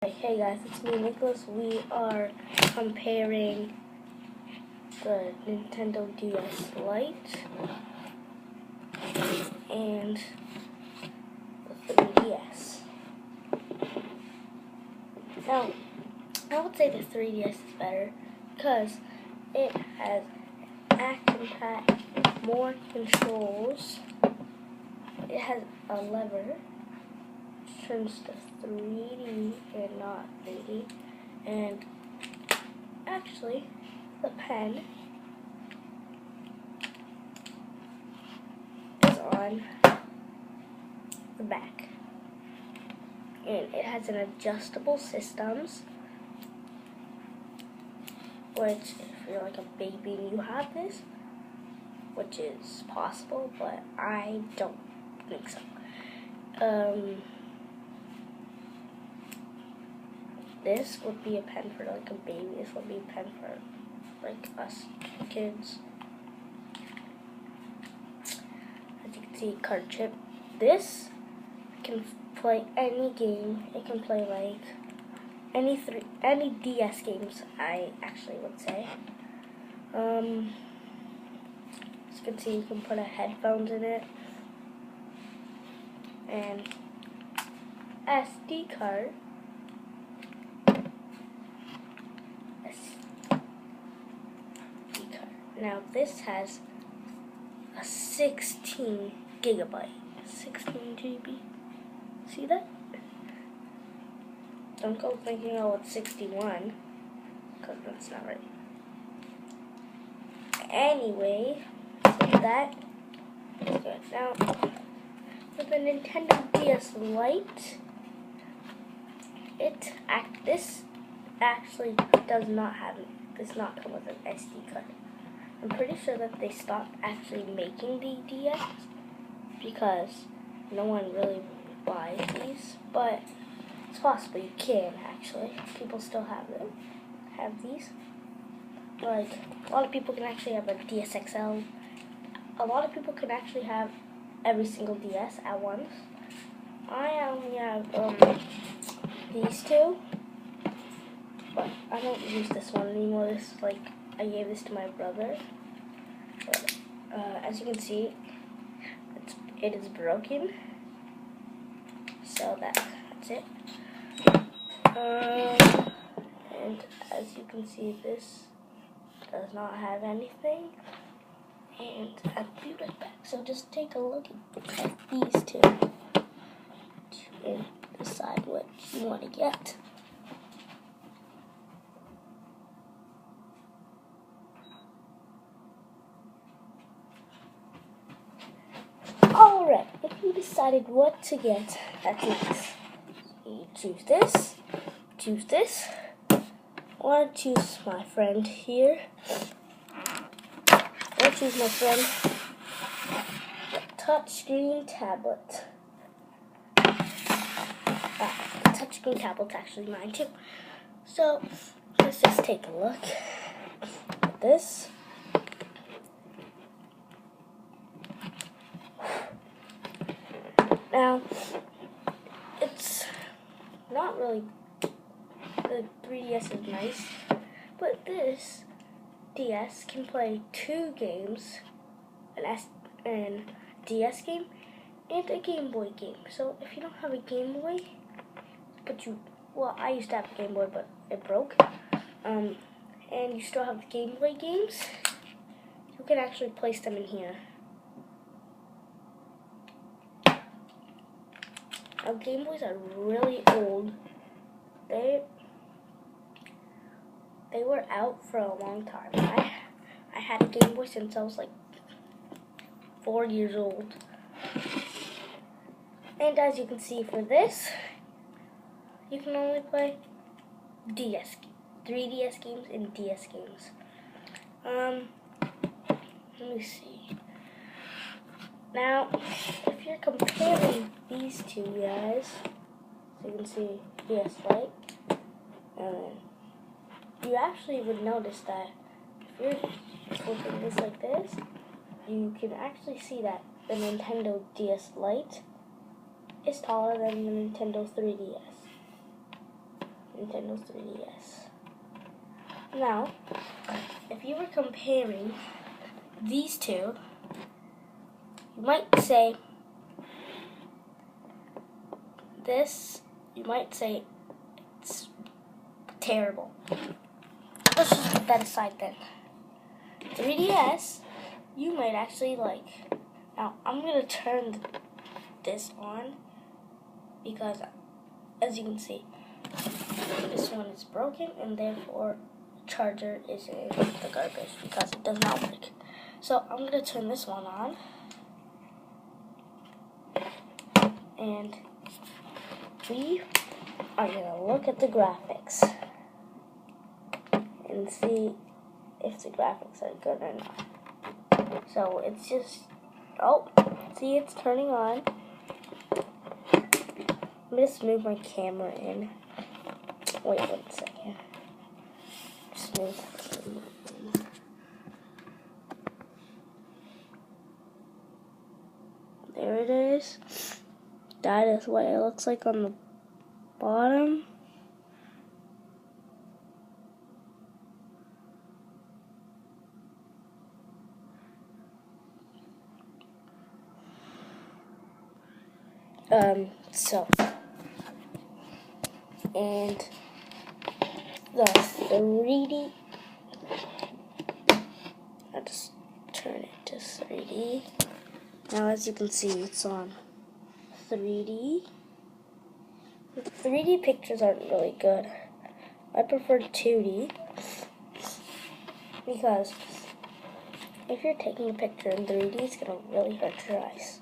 Hey guys, it's me, Nicholas. We are comparing the Nintendo DS Lite and the 3DS. Now, I would say the 3DS is better because it has action-packed, more controls. It has a lever which turns to 3D and not 3D, and actually the pen is on the back, and it has an adjustable systems, which if you're like a baby and you have this, which is possible, but I don't think so. This would be a pen for like a baby. This would be a pen for like us kids. As you can see, card chip. This can play any game. It can play like any DS games, I actually would say. As you can see, you can put a headphones in it and SD card. Now this has a 16 gigabyte, 16 GB. See that? Don't go thinking, oh, it's 61, because that's not right. Anyway, so that is good. Now, for the Nintendo DS Lite, this actually does not come with an SD card. I'm pretty sure that they stopped actually making the DS because no one really buys these, but it's possible you can actually. People still have these. Like, a lot of people can actually have a DS XL. A lot of people can actually have every single DS at once. I only have these two, but I don't use this one anymore. This is like, I gave this to my brother. But, as you can see, it is broken. So that's it. And as you can see, this does not have anything. And I'll be right back. So just take a look at these two and decide what you want to get. Alright, if you decided what to get, that's it. You choose this, or choose my friend here. Or choose my friend, the touchscreen tablet. The touchscreen tablet's actually mine too. So, let's just take a look at this. Now, it's not really, the 3DS is nice, but this DS can play 2 games, an DS game and a Game Boy game. So if you don't have a Game Boy, I used to have a Game Boy, but it broke, and you still have the Game Boy games, you can actually place them in here. Now, Game Boys are really old. They were out for a long time. I had a Game Boy since I was like 4 years old. And as you can see, for this, you can only play 3DS games and DS games. Let me see. Now, if you're comparing these two guys, so you can see DS Lite, and you actually would notice that if you're flipping this like this, you can actually see that the Nintendo DS Lite is taller than the Nintendo 3DS. Nintendo 3DS. Now, if you were comparing these two, you might say this, you might say it's terrible. Let's just put that aside then. 3DS, you might actually like. Now, I'm going to turn this on because, as you can see, this one is broken and therefore the charger is in the garbage because it does not work. So, I'm going to turn this one on. And we are going to look at the graphics and see if the graphics are good or not. So it's just, oh, see, it's turning on. Let me just move my camera in. Wait 1 second. Just move the camera in. There it is. That is what it looks like on the bottom. And the 3D, I'll just turn it to 3D. Now, as you can see, it's on 3D. The 3D pictures aren't really good. I prefer 2D because if you're taking a picture in 3D, it's going to really hurt your eyes.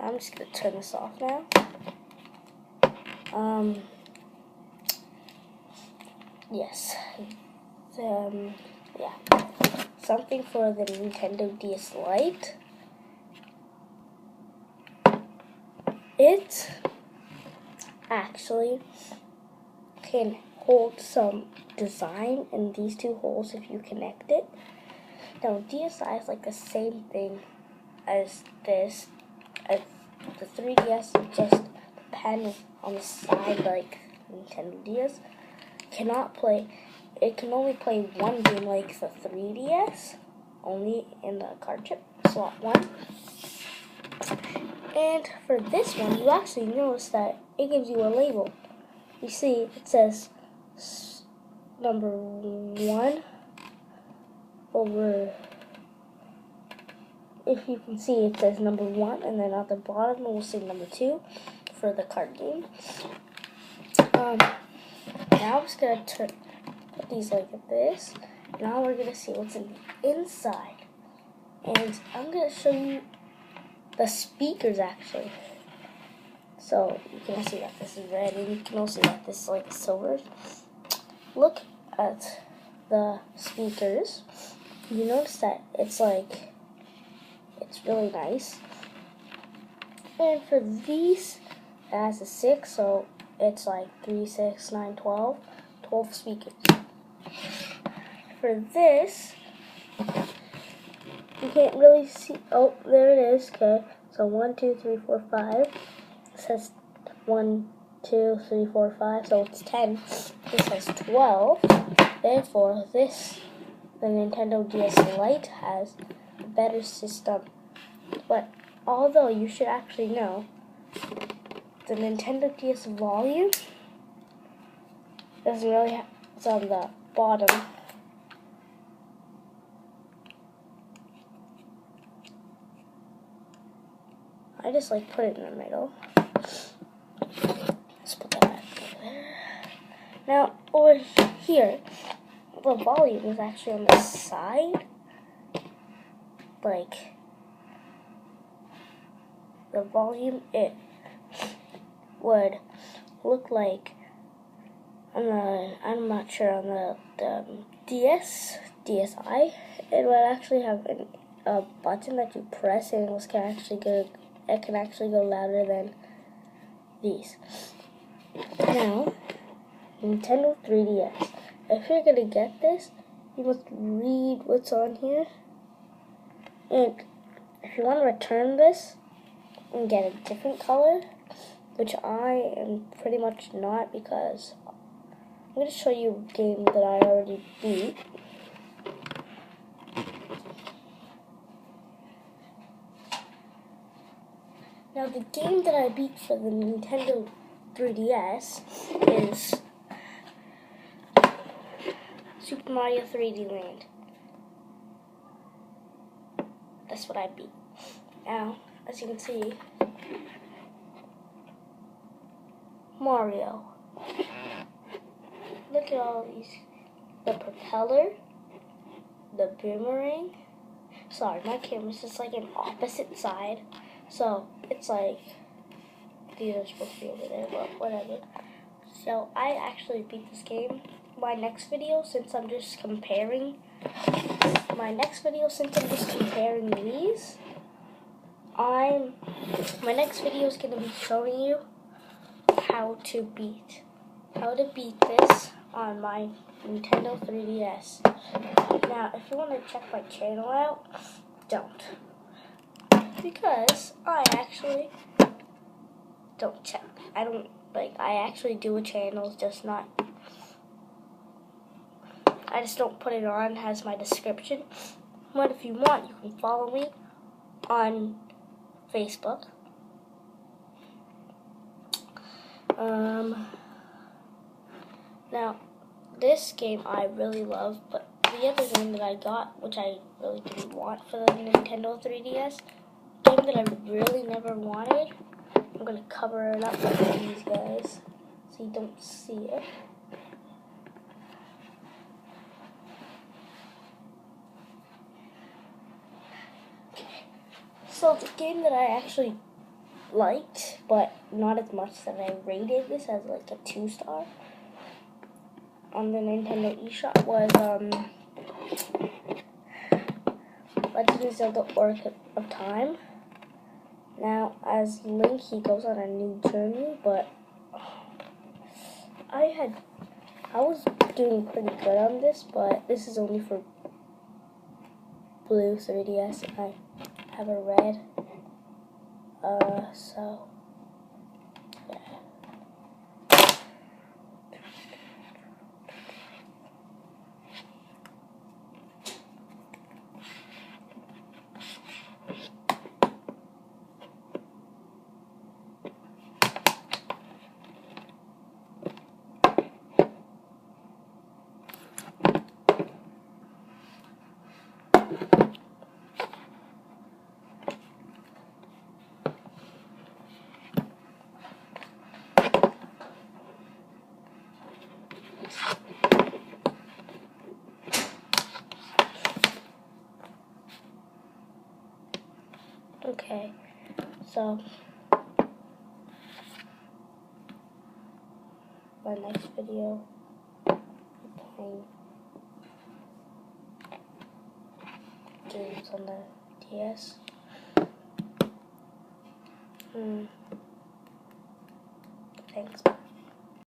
I'm just going to turn this off now. Yes. Yeah. Something for the Nintendo DS Lite. It actually can hold some design in these two holes if you connect it. Now, DSi is like the same thing as this. As the 3DS is just the pen on the side like Nintendo DS. Cannot play. It can only play one game like the 3DS, only in the card chip slot 1. And for this one, you actually notice that it gives you a label. You see, it says number 1 over. If you can see, it says number 1, and then at the bottom it will say number 2 for the card game. Now I'm just gonna put these like this. Now we're gonna see what's in the inside, and I'm gonna show you the speakers actually. So you can see that this is red, and you can also see that this is like silver. Look at the speakers. You notice that it's really nice. And for these, it has a 6, so it's like 3, 6, 9, 12 speakers. For this, you can't really see. Oh, there it is. Okay, so 1, 2, 3, 4, 5. It says 1, 2, 3, 4, 5. So it's 10. This has 12. Therefore, the Nintendo DS Lite has a better system. But although you should actually know, the Nintendo DS volume doesn't really have, it's on the bottom. I just like put it in the middle. Let's put that back over there. Now over here, the volume is actually on the side. Like the volume, it would look like I'm not sure on the DSi, it would actually have a button that you press and it can actually go louder than these. Now, Nintendo 3DS. If you're gonna get this, you must read what's on here. And if you want to return this and get a different color, which I am pretty much not because I'm going to show you a game that I already beat. Now the game that I beat for the Nintendo 3DS is Super Mario 3D Land. That's what I beat. Now, as you can see, Mario. Look at all these. The propeller, the boomerang. Sorry, my camera's just like an opposite side. So, it's like, these are supposed to be over there, but whatever. So, I actually beat this game. My next video, since I'm just comparing these, my next video is going to be showing you how to beat this on my Nintendo 3DS. Now, if you want to check my channel out, don't. Because I actually don't check. I actually do a channel, I just don't put it on as my description. But if you want, you can follow me on Facebook. Now, this game I really love, but the other game that I got, which I really didn't want for the Nintendo 3DS, game that I really never wanted, I'm going to cover it up with these guys so you don't see it. So the game that I actually liked, but not as much that I rated this as like a 2-star on the Nintendo eShop was Legend of Zelda Ocarina of Time. Now, as Link, he goes on a new journey, but I was doing pretty good on this, but this is only for blue 3DS, and I have a red. So yeah. Okay, so my next video, I'm playing games on the DS. Thanks.